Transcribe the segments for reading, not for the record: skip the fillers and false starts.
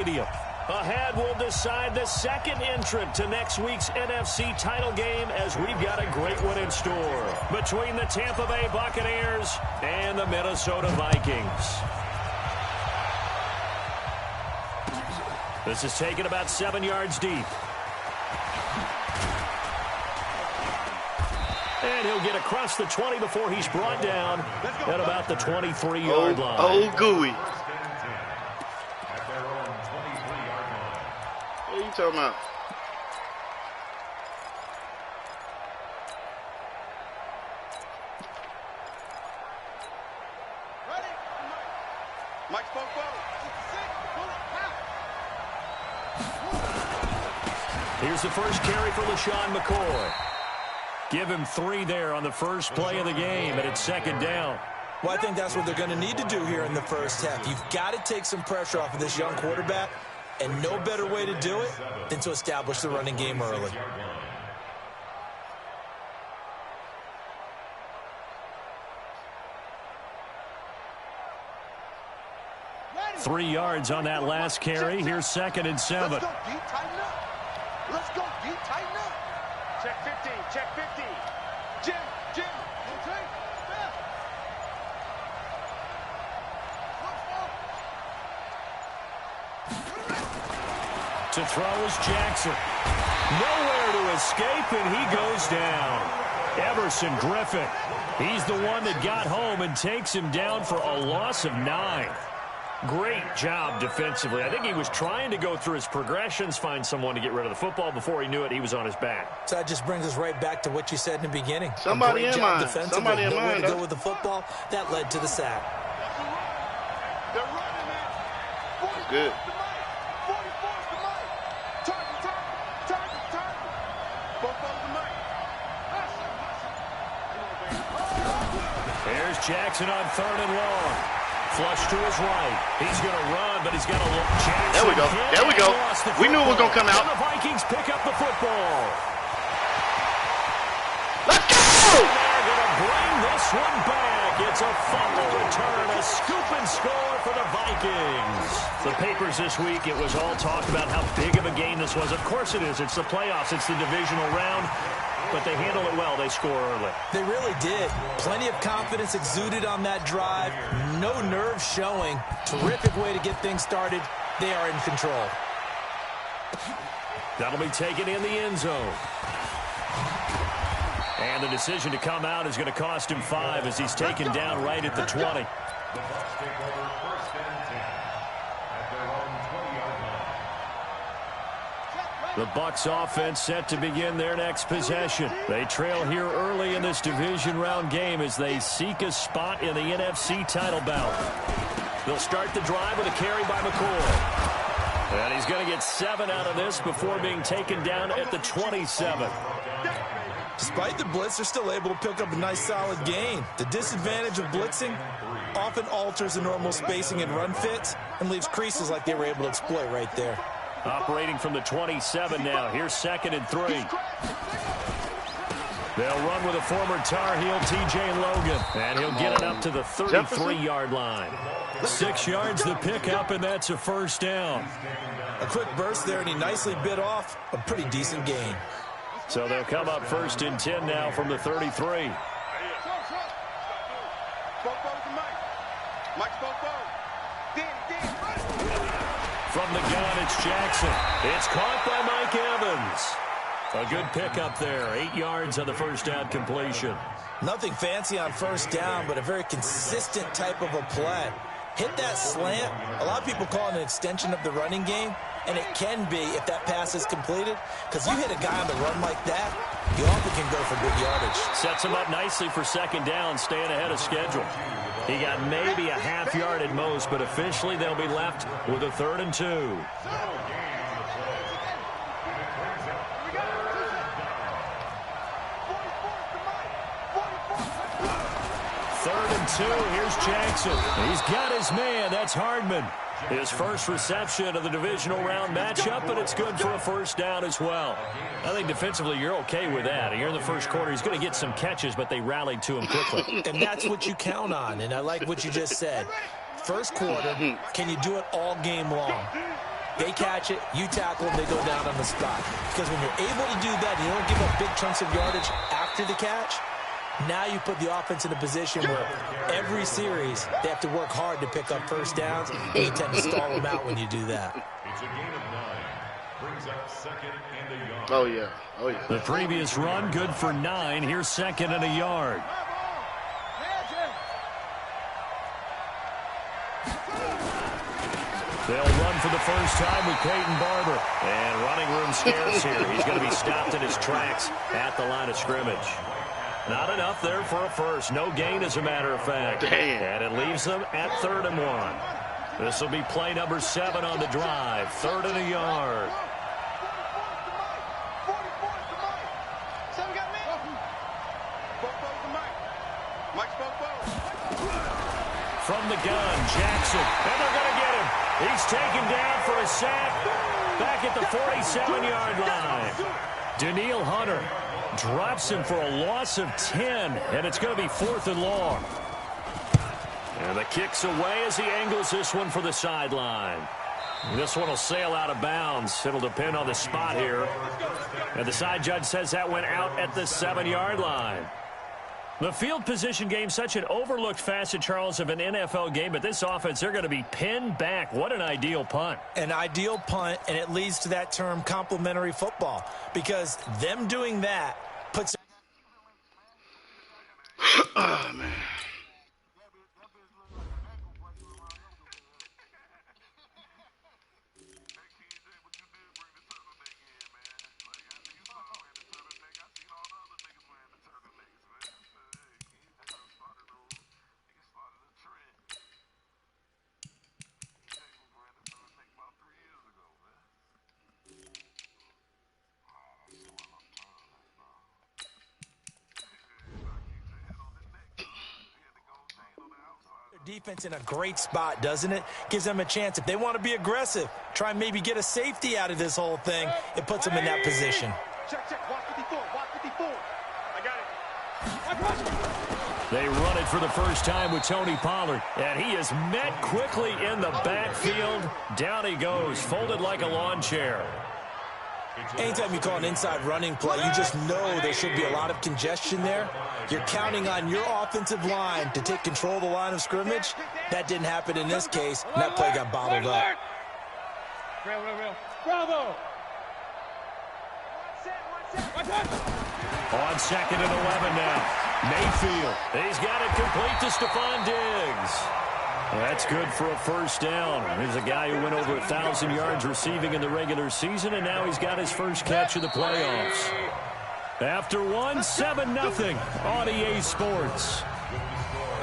Ahead will decide the second entrant to next week's NFC title game, as we've got a great one in store between the Tampa Bay Buccaneers and the Minnesota Vikings. This is taken about 7 yards deep. And he'll get across the 20 before he's brought down at about the 23-yard line. Oh, gooey. What are you talking about? Here's the first carry for LaShawn McCoy. Give him 3 there on the first play of the game, and it's second down. Well, I think that's what they're going to need to do here in the first half. You've got to take some pressure off of this young quarterback, and no better way to do it than to establish the running game early. Ready. 3 yards on that last carry. Here's 2nd and 7. Let's go, D, tighten up. Let's go, D, tighten up. Check 50, check 50. Jim. Okay. To throw is Jackson. Nowhere to escape, and he goes down. Everson Griffin. He's the one that got home and takes him down for a loss of 9. Great job defensively. I think he was trying to go through his progressions, find someone to get rid of the football. Before he knew it, he was on his back. So that just brings us right back to what you said in the beginning. Somebody in mind. Somebody in mind. To go with the football. That led to the sack. Good. Here's Jackson on 3rd and long. Flush to his right. He's going to run, but he's got a look. Jackson. There we go. There we go. We knew it was going to come out. And the Vikings pick up the football. Let's go! They're going to bring this one back. It's a fumble return, a scoop and score for the Vikings. The papers this week, it was all talk about how big of a game this was. Of course it is. It's the playoffs. It's the divisional round. But they handle it well. They score early. They really did. Plenty of confidence exuded on that drive. No nerves showing. Terrific way to get things started. They are in control. That'll be taken in the end zone. And the decision to come out is going to cost him 5 as he's taken down right at the 20. The Bucs offense set to begin their next possession. They trail here early in this division round game as they seek a spot in the NFC title bout. They'll start the drive with a carry by McCoy. And he's going to get 7 out of this before being taken down at the 27. Despite the blitz, they're still able to pick up a nice solid gain. The disadvantage of blitzing often alters the normal spacing and run fits and leaves creases like they were able to exploit right there. Operating from the 27 now. Here's 2nd and 3. They'll run with a former Tar Heel, T.J. Logan. And he'll get it up to the 33-yard line. 6 yards the pickup, and that's a first down. A quick burst there, and he nicely bit off a pretty decent gain. So they'll come up 1st and 10 now from the 33. From the gun, it's Jackson. It's caught by Mike Evans. A good pickup there. 8 yards on the first down completion. Nothing fancy on first down, but a very consistent type of a play. Hit that slant. A lot of people call it an extension of the running game, and it can be if that pass is completed, because you hit a guy on the run like that, you often can go for big yardage. Sets him up nicely for second down, staying ahead of schedule. He got maybe a half yard at most, but officially they'll be left with a 3rd and 2. 3rd and 2. Here's Jackson. He's got his man. That's Hardman. His first reception of the divisional round matchup, but it's good for a first down as well. I think defensively you're okay with that. Here in the first quarter, he's going to get some catches, but they rallied to him quickly. And that's what you count on, and I like what you just said. First quarter, can you do it all game long? They catch it, you tackle them, they go down on the spot. Because when you're able to do that, you don't give up big chunks of yardage after the catch. Now you put the offense in a position where every series they have to work hard to pick up first downs, and you tend to stall them out when you do that. It's a gain of 9. Brings up 2nd and a yard. Oh, yeah. Oh, yeah. The previous run, good for 9. Here's 2nd and a yard. They'll run for the first time with Peyton Barber. And running room scarce here. He's going to be stopped in his tracks at the line of scrimmage. Not enough there for a first. No gain, as a matter of fact. Damn. And it leaves them at 3rd and 1. This will be play number 7 on the drive. 3rd and a yard. From the gun, Jackson. And they're going to get him. He's taken down for a sack back at the 47-yard line. Daniil Hunter drops him for a loss of 10, and it's going to be 4th and long. And the kick's away as he angles this one for the sideline. This one will sail out of bounds. It'll depend on the spot here. And the side judge says that went out at the 7-yard line. The field position game, such an overlooked facet, Charles, of an NFL game. But this offense, they're going to be pinned back. What an ideal punt. An ideal punt, and it leads to that term complementary football. Because them doing that puts... Oh, man. Defense in a great spot, doesn't it? Gives them a chance. If they want to be aggressive, try and maybe get a safety out of this whole thing. It puts them in that position. Check, watch 54, watch 54. I got it. They run it for the first time with Tony Pollard. And he is met quickly in the backfield. Down he goes, folded like a lawn chair. Anytime you call an inside running play, you just know there should be a lot of congestion there. You're counting on your offensive line to take control of the line of scrimmage. That didn't happen in this case, and that play got bottled up. Real. Bravo. On 2nd and 11 now. Mayfield. He's got it complete to Stephon Diggs. That's good for a first down. Here's a guy who went over 1,000 yards receiving in the regular season, and now he's got his first catch of the playoffs. After one, 7-0 on EA Sports.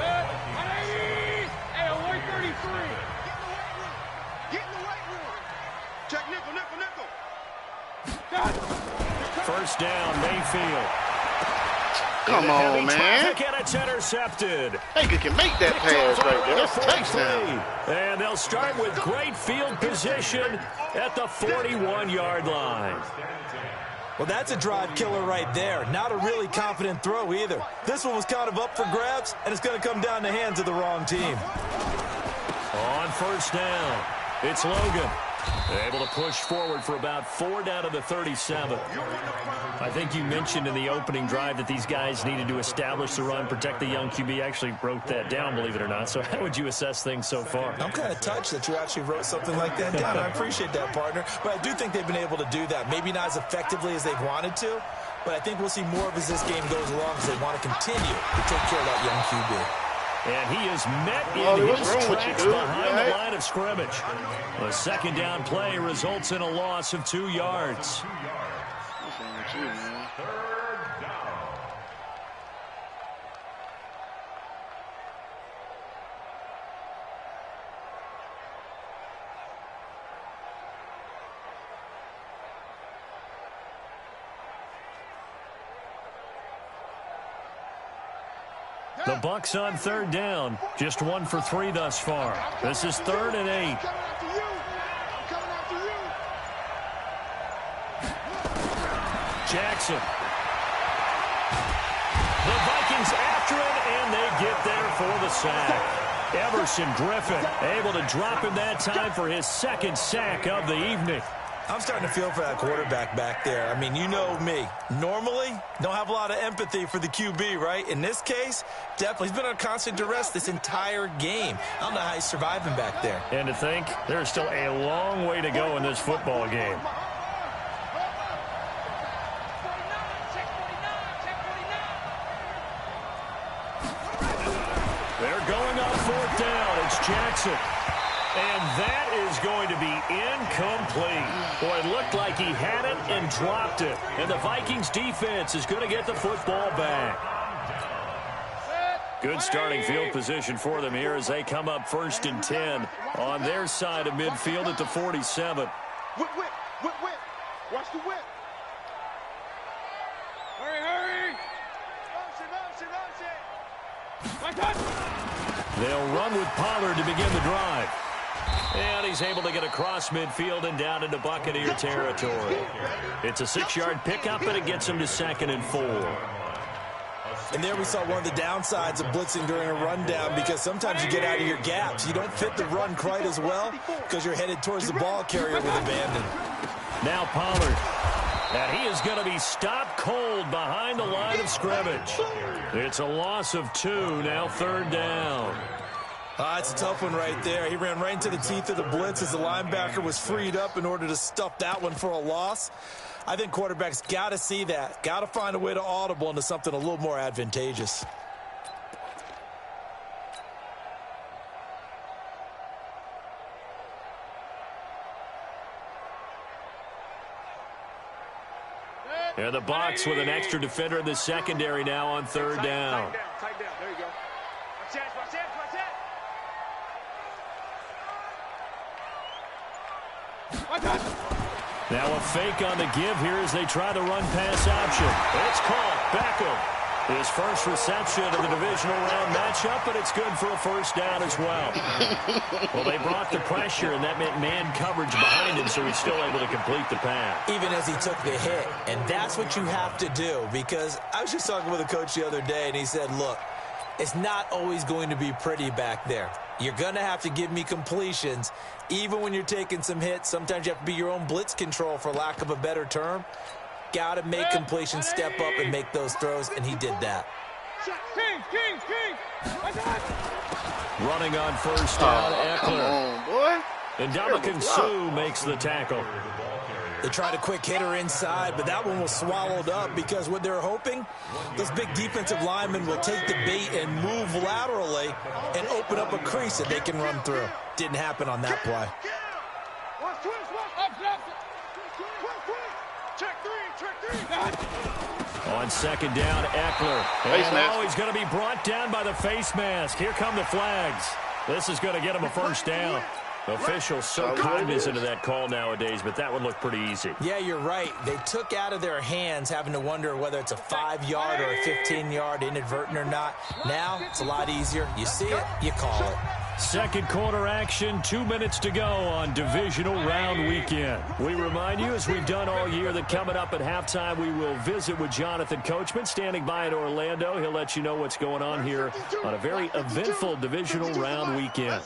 Hey, 133. Get in the weight room. Check nickel. First down, Mayfield. Come on, man. And it's intercepted. Baker can make that pass right there. That's touchdown. And they'll start with great field position at the 41-yard line. Well, that's a drive killer right there. Not a really confident throw either. This one was kind of up for grabs, and it's going to come down the hands of the wrong team. On first down, it's Logan. Able to push forward for about 4 down to the 37. I think you mentioned in the opening drive that these guys needed to establish the run, protect the young QB. Actually wrote that down, believe it or not. So how would you assess things so far? I'm kind of touched that you actually wrote something like that down. I appreciate that, partner. But I do think they've been able to do that. Maybe not as effectively as they've wanted to, but I think we'll see more of as this game goes along because they want to continue to take care of that young QB. And he is met in his tracks behind the line of scrimmage. The second down play results in a loss of 2 yards. The Bucs on 3rd down. Just 1 for 3 thus far. This is 3rd and 8. Jackson. The Vikings after it, and they get there for the sack. Everson Griffin able to drop him that time for his second sack of the evening. I'm starting to feel for that quarterback back there. I mean, you know me. Normally, don't have a lot of empathy for the QB, right? In this case, definitely. He's been under constant duress this entire game. I don't know how he's surviving back there. And to think, there's still a long way to go in this football game. They're going on fourth down. It's Jackson. And that is going to be incomplete. Boy, it looked like he had it and dropped it. And the Vikings defense is going to get the football back. Good starting field position for them here as they come up 1st and 10 on their side of midfield at the 47. Whip, whip, whip, whip. Watch the whip. Hurry, hurry. They'll run with Pollard to begin the drive. And he's able to get across midfield and down into Buccaneer territory. It's a 6-yard pickup, and it gets him to 2nd and 4. And there we saw one of the downsides of blitzing during a rundown, because sometimes you get out of your gaps. You don't fit the run quite as well because you're headed towards the ball carrier with abandon. Now Pollard. And he is going to be stopped cold behind the line of scrimmage. It's a loss of 2, now 3rd down. It's a tough one right there. He ran right into the teeth of the blitz as the linebacker was freed up in order to stuff that one for a loss. I think quarterbacks got to see that. Got to find a way to audible into something a little more advantageous. And the box with an extra defender in the secondary now on 3rd down. Tight down. There you go. Watch that, watch that, watch that. Now a fake on the give here as they try the run-pass option. It's caught. Beckham. His first reception of the divisional round matchup, but it's good for a 1st down as well. Well, they brought the pressure, and that meant man coverage behind him, so he's still able to complete the pass. Even as he took the hit. And that's what you have to do, because I was just talking with a coach the other day, and he said, look, it's not always going to be pretty back there. You're going to have to give me completions. Even when you're taking some hits, sometimes you have to be your own blitz control, for lack of a better term. Got to make completions, step up, and make those throws, and he did that. Running on 1st down, Eckler. Come on, boy. And Dominican Sue makes the tackle. They tried a quick hitter inside, but that one was swallowed up, because what they're hoping, those big defensive linemen will take the bait and move laterally and open up a crease that they can run through. Didn't happen on that play. On 2nd down, Eckler. And he's going to be brought down by the face mask. Here come the flags. This is going to get him a 1st down. Officials so cognizant of that call nowadays, but that one looked pretty easy. Yeah, you're right. They took out of their hands having to wonder whether it's a 5-yard or a 15-yard inadvertent or not. Now, it's a lot easier. You see it, you call it. Second quarter action, 2 minutes to go on divisional round weekend. We remind you, as we've done all year, that coming up at halftime, we will visit with Jonathan Coachman, standing by in Orlando. He'll let you know what's going on here on a very eventful divisional round weekend.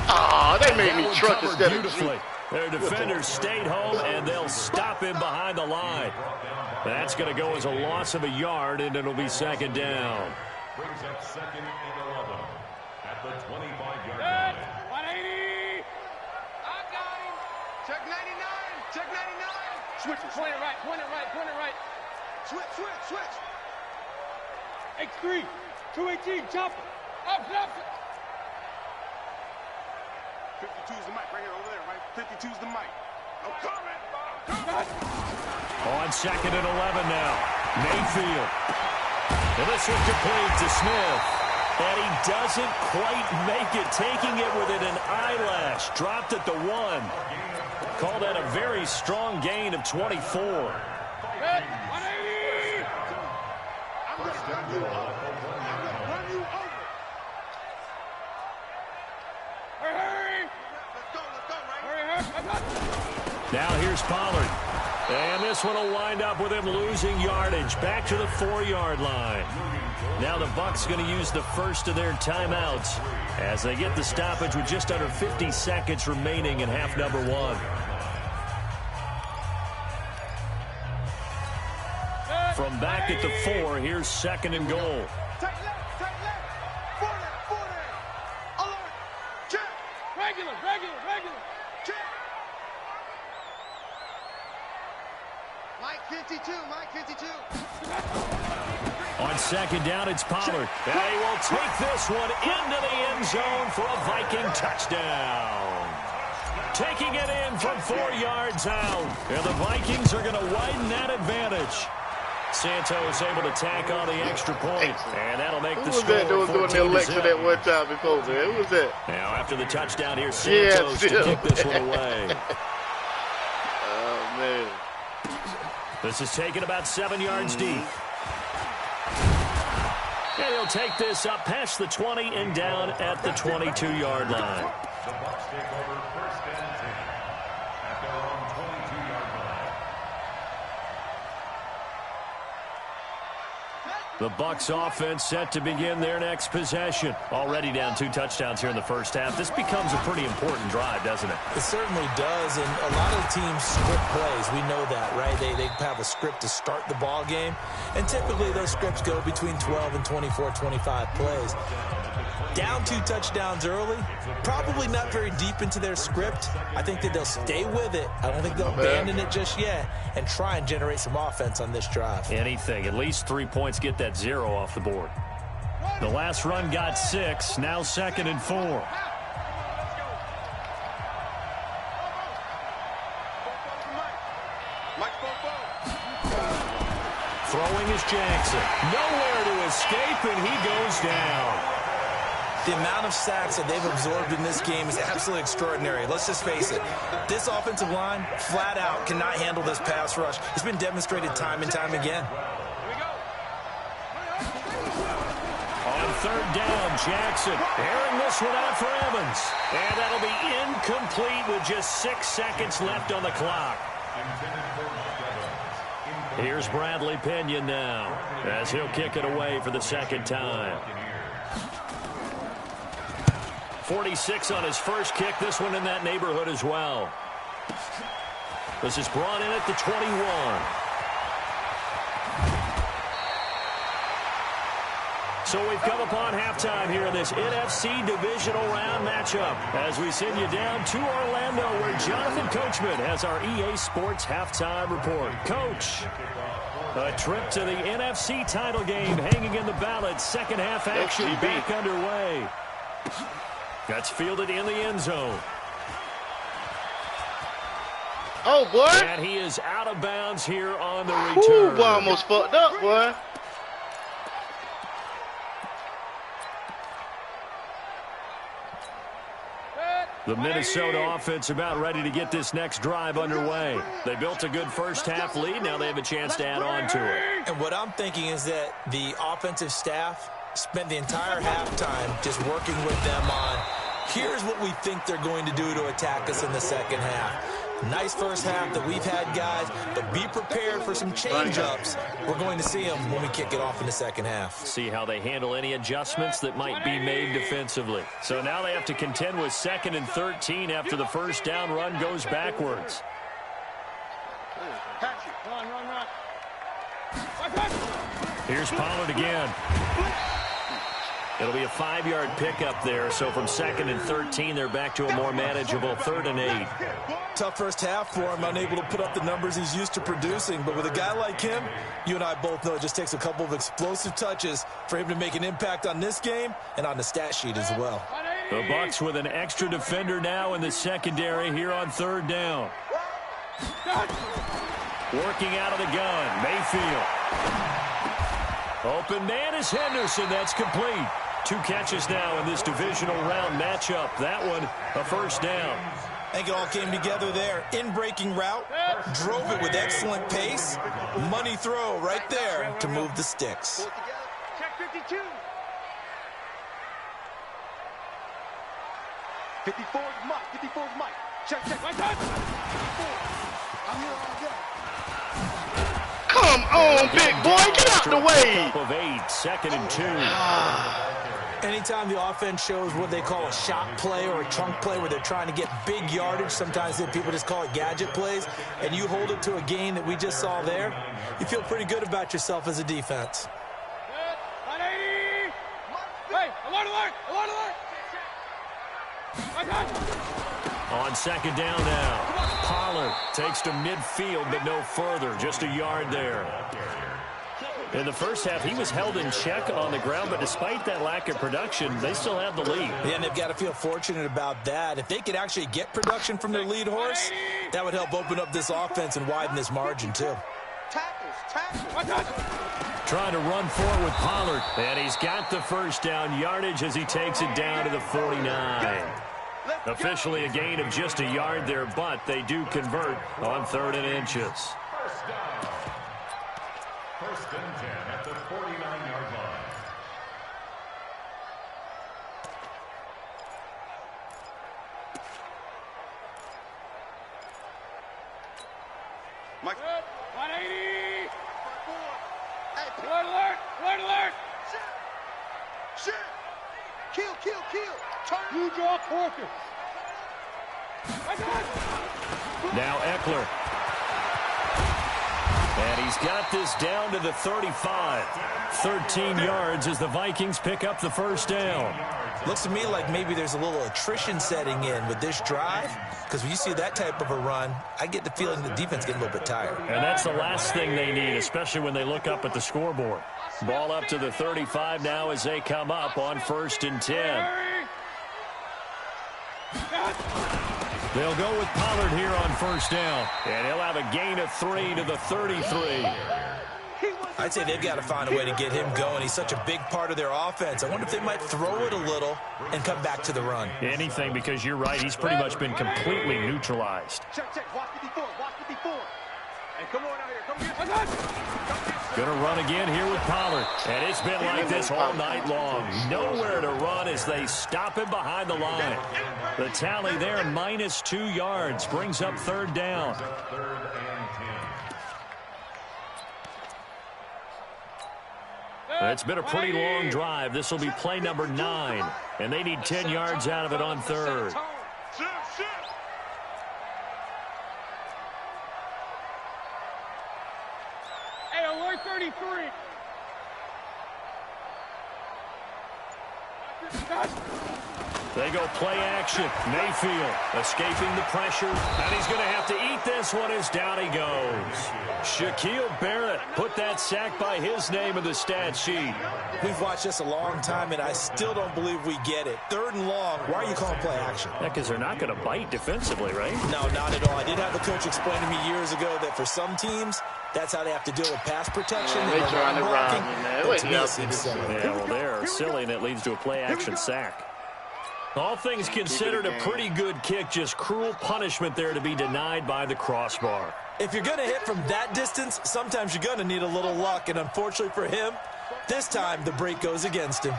Oh, they made me truck instead of beautifully. Their defenders stayed home, and they'll stop him behind the line. That's going to go as a loss of a yard, and it'll be 2nd down. Brings up 2nd and 11 at the 25-yard line. 180. I got him. Check 99. Check 99. Switch it. Point it right. Point it right. Point it right. Switch. Switch. Switch. X3. 218. Chopper. Up. 52's the mic right here over there, right? 52's the mic. I'm coming. On 2nd and 11 now. Mayfield. And this one complete to Smith. And he doesn't quite make it, taking it within an eyelash. Dropped at the 1. Call that a very strong gain of 24. 180. I'm going to run you over. Now here's Pollard. And this one will wind up with him losing yardage back to the 4-yard line. Now the Bucs going to use the first of their timeouts as they get the stoppage with just under 50 seconds remaining in half number 1. From back at the 4, here's 2nd and goal. Tight left, 40, alert, check, regular, check. Mike 52. On 2nd down, it's Pollard. And he will take this one into the end zone for a Viking touchdown. Taking it in from 4 yards out. And the Vikings are going to widen that advantage. Santos able to tack on the extra point, and that'll make the score 14-0. Who was that that was doing the election that one time before, man? Who was that? Now, after the touchdown here, Santos to kick this one away. Oh, man. This is taken about 7 yards deep. And he'll take this up past the 20 and down at the 22-yard line. The Bucs take over 1st and 10 at their own 22-yard line. The Bucs offense set to begin their next possession. Already down 2 touchdowns here in the first half. This becomes a pretty important drive, doesn't it? It certainly does, and a lot of teams script plays. We know that, right? They have a script to start the ball game, and typically those scripts go between 12 and 24, 25 plays. Down 2 touchdowns early, probably not very deep into their script. I think that they'll stay with it. I don't think they'll abandon it just yet and try and generate some offense on this drive. Anything. At least 3 points, get that 0 off the board. The last run got 6. Now 2nd and 4. Throwing is Jackson. Nowhere to escape, and he goes down. The amount of sacks that they've absorbed in this game is absolutely extraordinary. Let's just face it. This offensive line, flat out, cannot handle this pass rush. It's been demonstrated time and time again. On 3rd down, Jackson airing this one out for Evans. And that'll be incomplete with just 6 seconds left on the clock. Here's Bradley Pinion now as he'll kick it away for the 2nd time. 46 on his first kick. This one in that neighborhood as well. This is brought in at the 21. So we've come upon halftime here in this NFC divisional round matchup as we send you down to Orlando where Jonathan Coachman has our EA Sports halftime report. Coach, a trip to the NFC title game hanging in the balance. 2nd half action back underway. That's fielded in the end zone. Oh, boy. And he is out of bounds here on the return. Ooh, boy, almost fucked up, boy. The Minnesota offense about ready to get this next drive underway. They built a good first half lead. Now they have a chance to add on to it. And what I'm thinking is that the offensive staff spent the entire halftime just working with them on, here's what we think they're going to do to attack us in the 2nd half. Nice first half that we've had, guys, but be prepared for some change-ups. We're going to see them when we kick it off in the 2nd half. See how they handle any adjustments that might be made defensively. So now they have to contend with 2nd and 13 after the first down run goes backwards. Here's Pollard again. It'll be a 5-yard pickup there, so from 2nd and 13, they're back to a more manageable 3rd and 8. Tough first half for him, unable to put up the numbers he's used to producing. But with a guy like him, you and I both know it just takes a couple of explosive touches for him to make an impact on this game and on the stat sheet as well. The Bucs with an extra defender now in the secondary here on 3rd down. Working out of the gun, Mayfield. Open man is Henderson. That's complete. 2 catches now in this divisional round matchup. That one, a first down. I think it all came together there. In-breaking route, drove it with excellent pace. Money throw right there to move the sticks. Check 52. 54 is Mike. 54 is Mike. Check. My touch. Come on, big boy. Get out the way. Of 8, 2nd and 2. Anytime the offense shows what they call a shot play or a chunk play where they're trying to get big yardage, sometimes people just call it gadget plays, and you hold it to a gain that we just saw there, you feel pretty good about yourself as a defense. Hey, alert, alert, alert, alert. On 2nd down now. Pollard takes to midfield, but no further. Just a yard there. In the first half, he was held in check on the ground, but despite that lack of production, they still have the lead. Yeah, and they've got to feel fortunate about that. If they could actually get production from their lead horse, that would help open up this offense and widen this margin, too. Trying to run forward with Pollard, and he's got the first down yardage as he takes it down to the 49. Officially a gain of just a yard there, but they do convert on 3rd and inches. First and 10 at the 49-yard line. Mike. 180. Alert, alert, alert, alert. Shit. Kill. Turn. You draw Porter. Now Eckler. And he's got this down to the 35. 13 yards as the Vikings pick up the first down. Looks to me like maybe there's a little attrition setting in with this drive, because when you see that type of a run, I get the feeling the defense getting a little bit tired. And that's the last thing they need, especially when they look up at the scoreboard. Ball up to the 35 now as they come up on 1st and 10. They'll go with Pollard here on 1st down. And he'll have a gain of 3 to the 33. I'd say they've got to find a way to get him going. He's such a big part of their offense. I wonder if they might throw it a little and come back to the run. Anything, because you're right. He's pretty much been completely neutralized. Check. Watch 54. Hey, come on out here. Come here. Going to run again here with Pollard. And it's been like this all night long. Nowhere to run as they stop him behind the line. The tally there, -2 yards, brings up 3rd down. It's been a pretty long drive. This will be play number 9. And they need 10 yards out of it on 3rd. Hey, alert 33. They go play action. Mayfield escaping the pressure. And he's going to have to eat this one as down he goes. Shaquille Barrett put that sack by his name in the stat sheet. We've watched this a long time, and I still don't believe we get it. 3rd and long, why are you calling play action? Yeah, because they're not going to bite defensively, right? No, not at all. I did have a coach explain to me years ago that for some teams, that's how they have to deal with pass protection. Man, they trying to rob me, man. But What to me, it else seems is silly. Yeah, well, they're silly, and it leads to a play-action sack. All things considered, a pretty good kick, just cruel punishment there to be denied by the crossbar. If you're going to hit from that distance, sometimes you're going to need a little luck, and unfortunately for him, this time the break goes against him.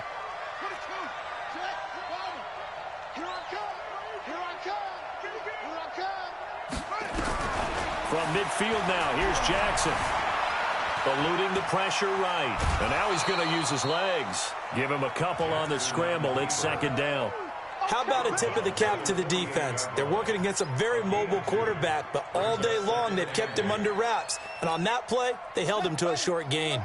From midfield now, here's Jackson. Eluding the pressure right. And now he's going to use his legs. Give him a couple on the scramble. It's 2nd down. How about a tip of the cap to the defense? They're working against a very mobile quarterback, but all day long they've kept him under wraps. And on that play, they held him to a short gain.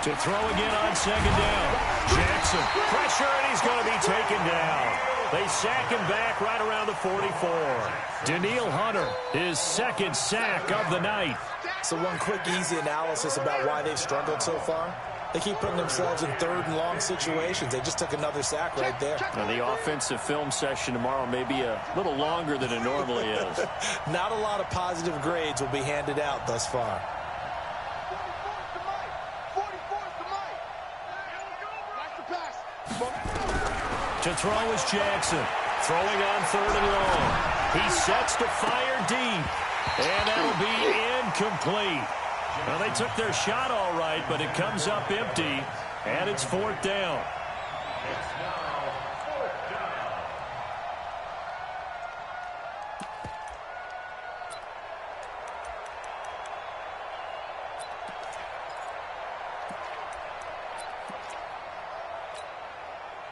To throw again on 2nd down. Jackson, pressure, and he's going to be taken down. They sack him back right around the 44. Daniil Hunter, his 2nd sack of the night. So one quick, easy analysis about why they've struggled so far. They keep putting themselves in 3rd and long situations. They just took another sack right there. And the offensive film session tomorrow may be a little longer than it normally is. Not a lot of positive grades will be handed out thus far. To throw is Jackson. Throwing on 3rd and long. He sets to fire deep. And that'll be incomplete. Well, they took their shot all right, but it comes up empty. And it's 4th down. It's now 4th down.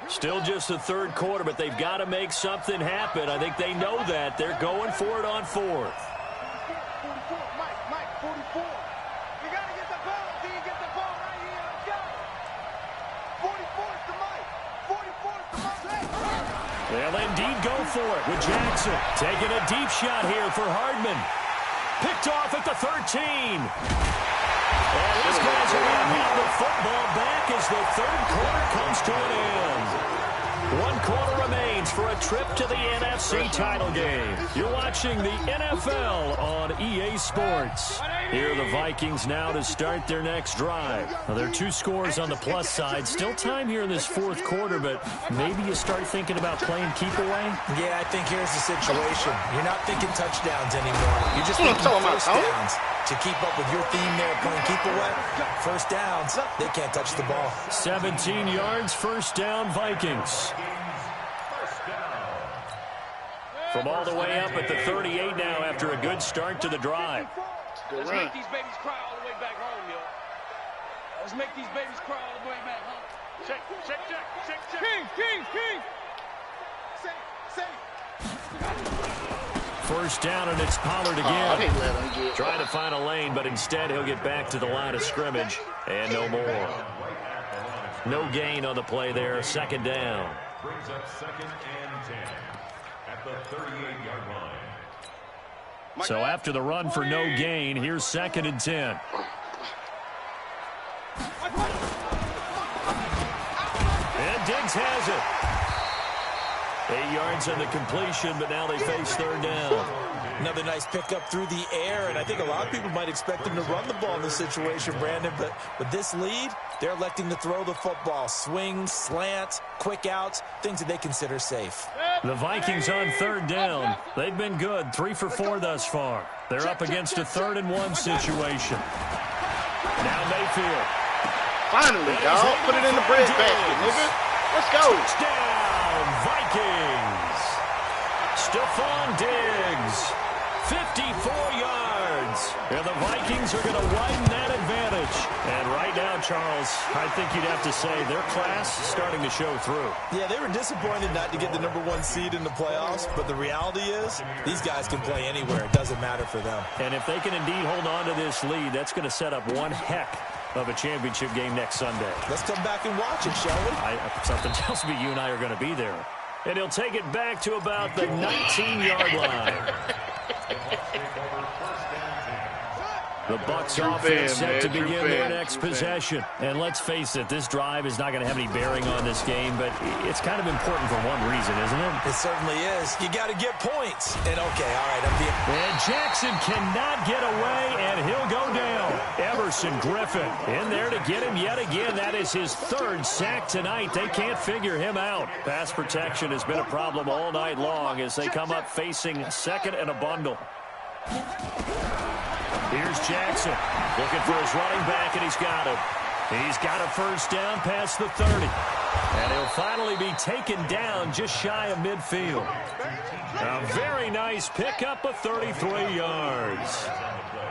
Still just the third quarter, but they've got to make something happen. I think they know that. They're going for it on 4th. 44, Mike, 44. You got to get the ball. Do you get the ball right here? Let's go. 44 is the Mike. 44 is the Mike. They'll indeed go for it with Jackson. Taking a deep shot here for Hardman. Picked off at the 13. And these guys are going to have the football back as the third quarter comes to an end. 1 quarter remains for a trip to the NFC title game. You're watching the NFL on EA Sports. Here are the Vikings now to start their next drive. Now, there are 2 scores on the plus side. Still time here in this 4th quarter, but maybe you start thinking about playing keep away? Yeah, I think here's the situation. You're not thinking touchdowns anymore. You're just thinking first downs. To keep up with your theme there, playing keep away, first downs, they can't touch the ball. 17 yards, first down, Vikings. From all the way up at the 38 now after a good start to the drive. Let's make these babies cry all the way back home, yo. Let's make these babies cry all the way back home. Check. King. Say. First down, and it's Pollard again. Trying to find a lane, but instead he'll get back to the line of scrimmage. And no more. No gain on the play there. Second down. Brings up 2nd and 10 at the 38-yard line. So after the run for no gain, here's 2nd and 10. And Diggs has it. 8 yards on the completion, but now they face third down. Another nice pickup through the air, and I think a lot of people might expect them to run the ball in this situation, Brandon, but with this lead, they're electing to throw the football. Swings, slants, quick outs, things that they consider safe. The Vikings on third down. They've been good, 3 for 4 thus far. They're up against a 3rd and 1 situation. Now Mayfield. Finally, dog. Put it in the bread basket, nigga. Let's go. Touchdown, Vikings. Stephon Diggs, 54 yards. And the Vikings are going to widen that advantage. And right now, Charles, I think you'd have to say their class is starting to show through. Yeah, they were disappointed not to get the #1 seed in the playoffs, but the reality is these guys can play anywhere. It doesn't matter for them. And if they can indeed hold on to this lead, that's going to set up one heck of a championship game next Sunday. Let's come back and watch it, shall we? Something tells me you and I are going to be there. And he'll take it back to about the 19-yard line. The Bucs offense set to begin their next possession. And let's face it, this drive is not going to have any bearing on this game, but it's kind of important for one reason, isn't it? It certainly is. You got to get points. And okay, all right, And Jackson cannot get away, and he'll go down. Everson Griffin in there to get him yet again. That is his 3rd sack tonight. They can't figure him out. Pass protection has been a problem all night long as they come up facing 2nd and a bundle. Here's Jackson looking for his running back, and he's got him. He's got a first down past the 30. And he'll finally be taken down just shy of midfield. A very nice pickup of 33 yards.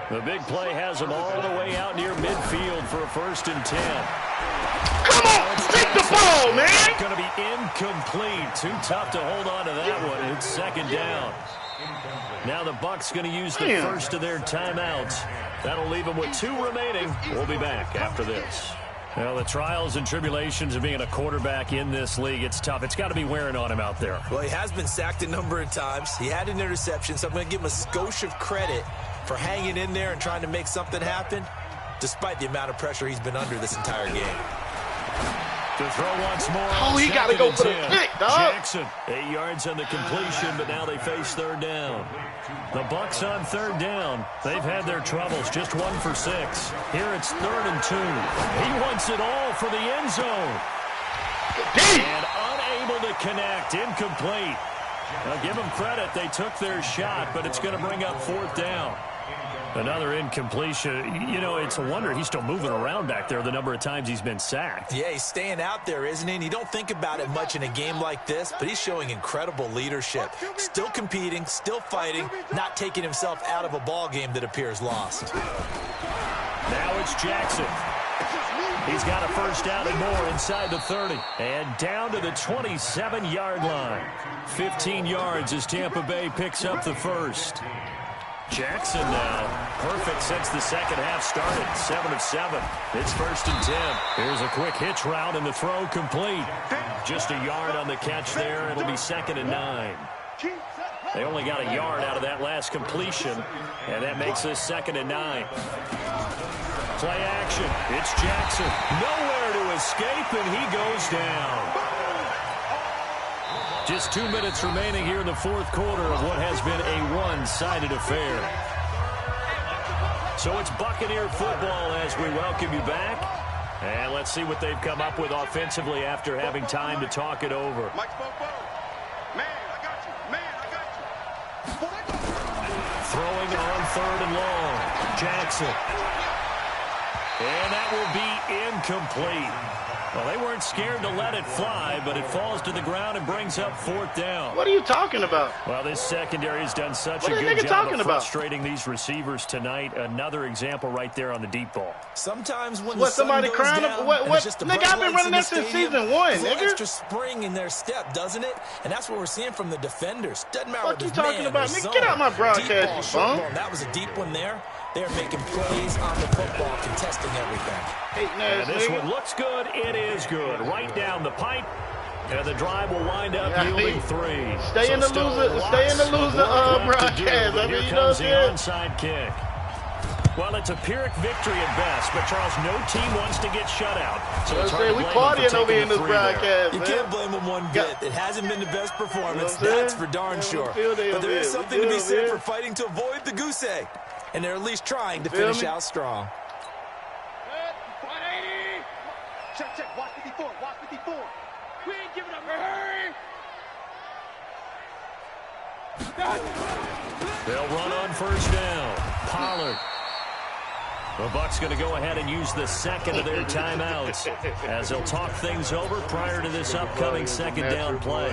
The big play has him all the way out near midfield for a 1st and 10. Come on, take the ball, man. It's going to be incomplete. Too tough to hold on to that one. It's 2nd down. Now the Bucs going to use the first of their timeouts. That'll leave them with 2 remaining. We'll be back after this. Well, the trials and tribulations of being a quarterback in this league, it's tough. It's got to be wearing on him out there. Well, he has been sacked a number of times. He had an interception, so I'm going to give him a skosh of credit for hanging in there and trying to make something happen, despite the amount of pressure he's been under this entire game. To throw once more. Oh, he got to go for the pick, dog. Jackson, 8 yards on the completion, but now they face third down. The Bucs on third down. They've had their troubles, just 1 for 6. Here it's 3rd and 2. He wants it all for the end zone. And unable to connect, incomplete. Now give them credit, they took their shot, but it's going to bring up 4th down. Another incompletion. You know, it's a wonder he's still moving around back there the number of times he's been sacked. Yeah, he's staying out there, isn't he? And you don't think about it much in a game like this, but he's showing incredible leadership. Still competing, still fighting, not taking himself out of a ball game that appears lost. Now it's Jackson. He's got a first down and more inside the 30. And down to the 27-yard line. 15 yards as Tampa Bay picks up the first. Jackson now perfect since the second half started. 7 of 7. It's 1st and 10. Here's a quick hitch route and the throw complete. Just a yard on the catch there. It'll be 2nd and 9. They only got a yard out of that last completion, and that makes this 2nd and 9. Play action. It's Jackson. Nowhere to escape, and he goes down. Just 2 minutes remaining here in the fourth quarter of what has been a one-sided affair. So it's Buccaneer football as we welcome you back. And let's see what they've come up with offensively after having time to talk it over. Throwing on 3rd and long. Jackson. And that will be incomplete. Well, they weren't scared to let it fly, but it falls to the ground and brings up 4th down. What are you talking about? Well, this secondary has done such a good job of frustrating these receivers tonight. Another example right there on the deep ball. Sometimes when somebody crying down, what nigga, I've been running that since season 1, nigga. Extra spring in their step, doesn't it? And that's what we're seeing from the defenders. Doesn't matter what you talking about, nigga. Get out my broadcast, you bum. That was a deep one there. They're making plays on the football, contesting everything. And this one looks good. It is good. Right down the pipe. And the drive will wind up yielding 3. Stay in the loser broadcast. I mean, here comes the onside kick. Well, it's a Pyrrhic victory at best, but Charles, no team wants to get shut out. So it's hard to blame them for taking the 3 there. You can't blame them one bit. It hasn't been the best performance. That's for darn sure. But there is something to be said for fighting to avoid the goose egg. And they're at least trying to finish out strong. 180. Check. Watch 54. Watch 54. We ain't giving up. Hurry. They'll run on 1st down. Pollard. The Bucs going to go ahead and use the second of their timeouts as they'll talk things over prior to this upcoming 2nd down play.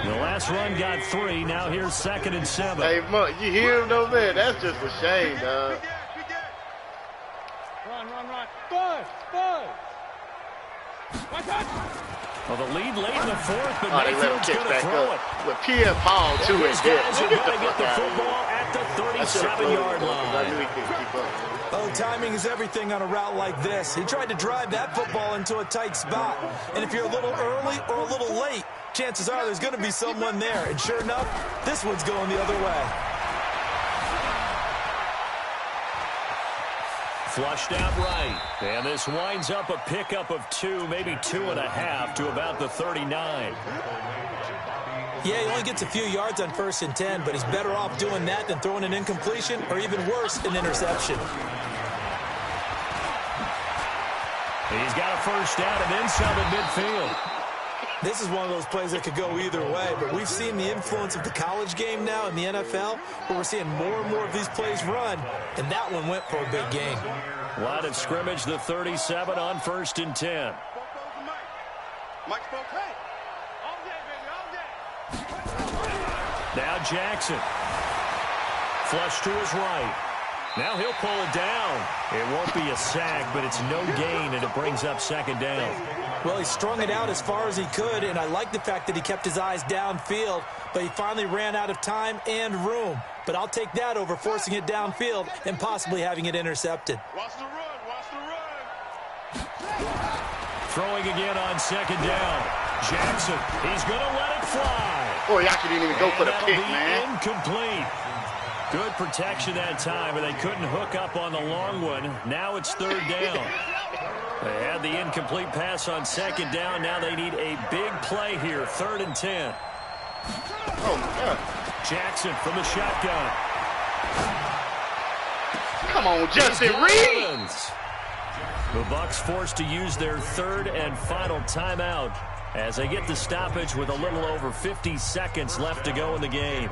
The last run got 3. Now here's 2nd and 7. Hey, Mark, you hear him, though, man? That's just a shame, dog. Run. Good. Watch out. Well, the lead late in the 4th, but they let him Mayfield's kick going to back throw up. it. With Pierre Paul, too, These right there. guys are going to get the football at the 37-yard I line. knew he couldn't keep up. Oh, timing is everything on a route like this. He tried to drive that football into a tight spot. And if you're a little early or a little late, chances are there's going to be someone there. And sure enough, this one's going the other way. Flushed out right. And this winds up a pickup of 2, maybe 2.5 to about the 39. Yeah, he only gets a few yards on 1st and 10, but he's better off doing that than throwing an incompletion or even worse, an interception. He's got a first down and then some at midfield. This is one of those plays that could go either way, but we've seen the influence of the college game now in the NFL, where we're seeing more and more of these plays run, and that one went for a big gain. Line of scrimmage, the 37 on 1st and 10. Mike spoke. Hey, all day, baby, all day. Now Jackson. Flush to his right. Now he'll pull it down. It won't be a sack, but it's no gain, and it brings up 2nd down. Well, he strung it out as far as he could, and I like the fact that he kept his eyes downfield, but he finally ran out of time and room. But I'll take that over forcing it downfield and possibly having it intercepted. Watch the run. Throwing again on 2nd down. Jackson, he's going to let it fly. Boy, Yaki didn't even go for the pick, man. Incomplete. Good protection that time, but they couldn't hook up on the long one. Now it's 3rd down. They had the incomplete pass on 2nd down. Now they need a big play here. 3rd and 10. Oh, my God. Jackson from the shotgun. Come on, Justin Reed. The Bucs forced to use their 3rd and final timeout as they get the stoppage with a little over 50 seconds left to go in the game.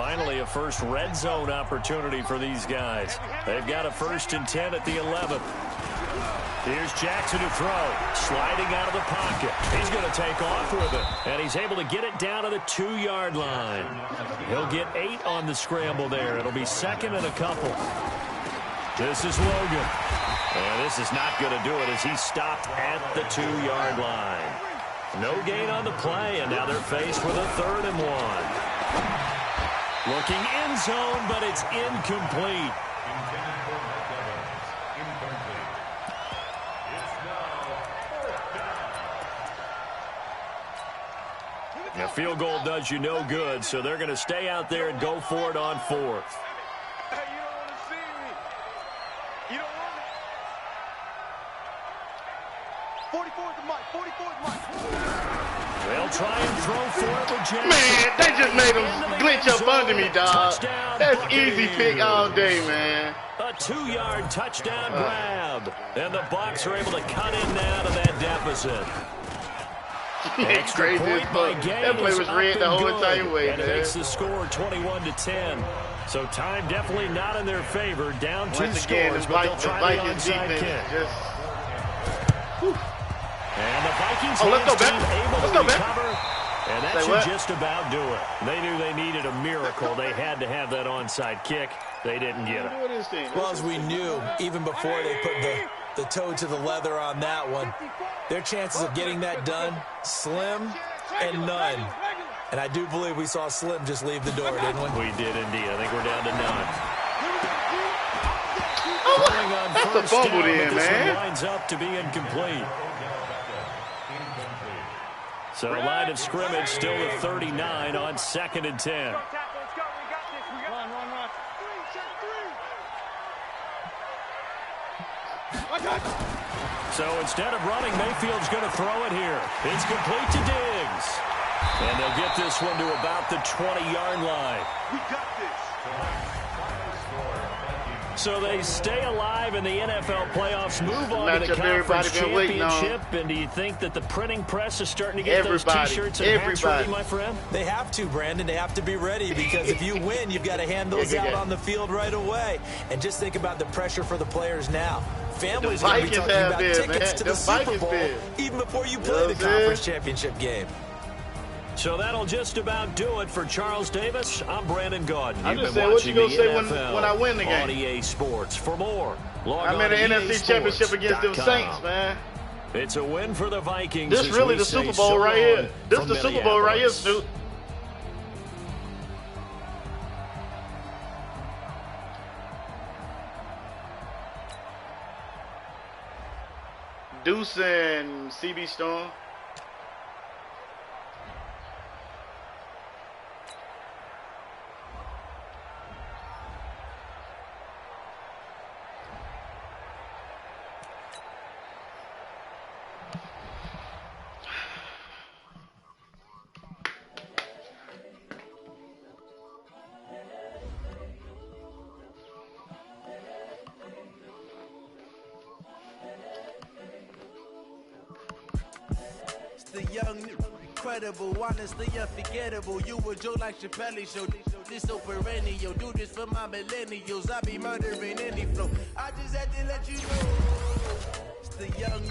Finally, a first red zone opportunity for these guys. They've got a 1st and 10 at the 11th. Here's Jackson to throw. Sliding out of the pocket. He's going to take off with it. And he's able to get it down to the 2-yard line. He'll get 8 on the scramble there. It'll be 2nd and a couple. This is Logan. And this is not going to do it as he's stopped at the 2-yard line. No gain on the play, and now they're faced with a 3rd and 1. Looking end zone, but it's incomplete. The field goal does you no good, so they're going to stay out there and go for it on 4th. Hey, you don't want to see me. You don't want it. 44 is the mic. 44 is the mic. They'll try and throw for it with Jackson. Man, they just made him glitch up under me, dog. Touchdown, That's easy Buccaneers. pick all day, man. A 2-yard touchdown grab. And the Bucs are able to cut in now to that deficit. It's Extra crazy as point by fuck. game That play is was up red the and whole good, entire way, and it man. makes the score 21-10. So time definitely not in their favor. Down 2 Once again, scores, the but they'll try the Vikings onside defense kick. just... And the Vikings Oh, let's go team back. able Let's to go back. recover. And that Say should what? just about do it. They knew they needed a miracle. They had to have that onside kick. They didn't get it. What is this? Well, as we knew, even before they put the toe to the leather on that one, their chances of getting that done, slim and none. And I do believe we saw Slim just leave the door, didn't we? We did indeed. I think we're down to none. That's a fumble This man. one winds up to be incomplete. So line of scrimmage still at 39 on 2nd and 10. Let's go. We got this. We got run. So instead of running, Mayfield's going to throw it here. It's complete to Diggs. And they'll get this one to about the 20-yard line. We got this. So they stay alive in the NFL playoffs, move on to the Matchup everybody conference been waiting on. championship. And do you think that the printing press is starting to get those Everybody. T-shirts and hats ready, Everybody. my friend? They have to, Brandon. They have to be ready because if you win, you've got to hand those out on the field right away. And just think about the pressure for the players now. Families going to be Vikings talking have about been, tickets man. to The the Super Vikings Bowl been. even before you You know play what the I'm saying? conference championship game. So that'll just about do it for Charles Davis. I'm Brandon Gaudin. I'm You've just been saying, what you watching gonna the say NFL when I win the game? on EA Sports. For more, log I'm on in the to NFC Championship against them EASports.com. Saints, man. It's a win for the Vikings. This as really we the say Super Bowl so right long here. This from the Super Bowl right here, Minneapolis. Snoop. Deuce and CB Storm. The young, incredible, honestly unforgettable. You a Joe like Chappelle show. This so perennial. Do this for my millennials. I be murdering any flow. I just had to let you know. It's the young,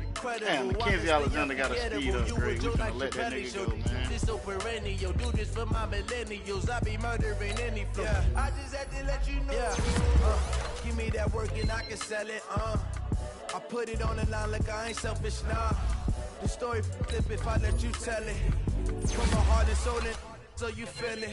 incredible. Damn, Mackenzie Alexander got a speed upgrade. We finna let that nigga go, man. This so perennial. Do this for my millennials. I be murdering any flow. I just had to let you know. Give me that work and I can sell it. I put it on the line like I ain't selfish, nah. The story flip if I let you tell it. From my heart and soul, so you feel it.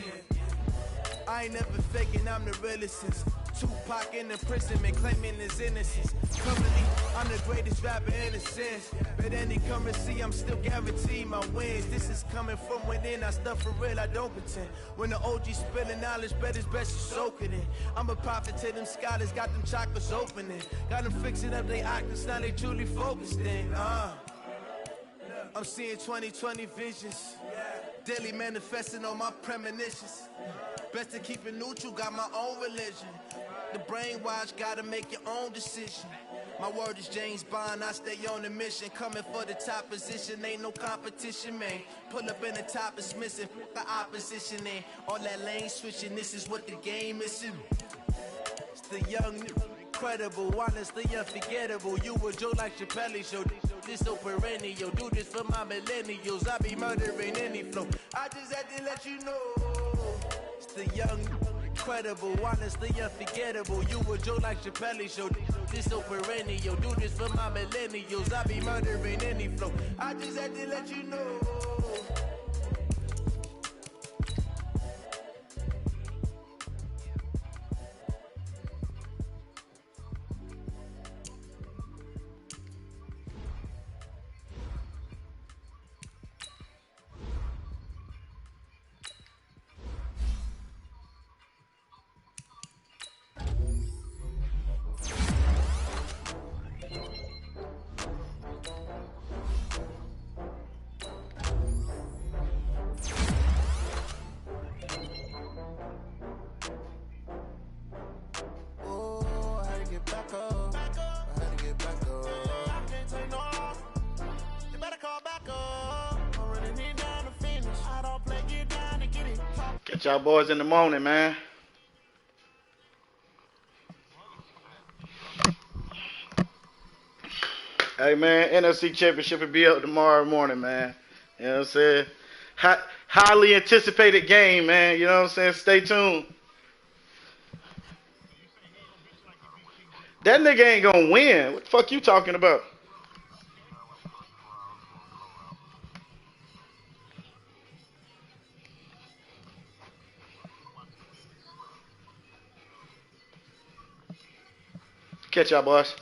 I ain't never faking, I'm the realest since Tupac in the prison, man, claiming his innocence. Currently, I'm the greatest rapper in a sense. But any currency, I'm still guaranteed my wins. This is coming from within, I stuff for real, I don't pretend. When the OG spilling knowledge, bet it's best you soak it in. I'm a prophet to them scholars, got them chakras opening. Got them fixing up they octaves, now they truly focused in. I'm seeing 2020 visions. Daily manifesting on my premonitions. Best to keep it neutral, got my own religion. the brainwash, gotta make your own decision. My word is James Bond, I stay on the mission. Coming for the top position, ain't no competition, man. Pull up in the top is missing, the opposition in. All that lane switching, this is what the game is in. It's the young, incredible, honestly unforgettable. You a joke like Chappelle show. This so perennial, do this for my millennials. I be murdering any flow. I just had to let you know. It's the young, incredible, honestly unforgettable. You a joke like Chappelle show. This so perennial, do this for my millennials. I be murdering any flow. I just had to let you know. Catch y'all boys in the morning, man. Hey, man, NFC Championship will be up tomorrow morning, man. You know what I'm saying? Highly anticipated game, man. You know what I'm saying? Stay tuned. That nigga ain't gonna win. What the fuck you talking about? Catch y'all, boys.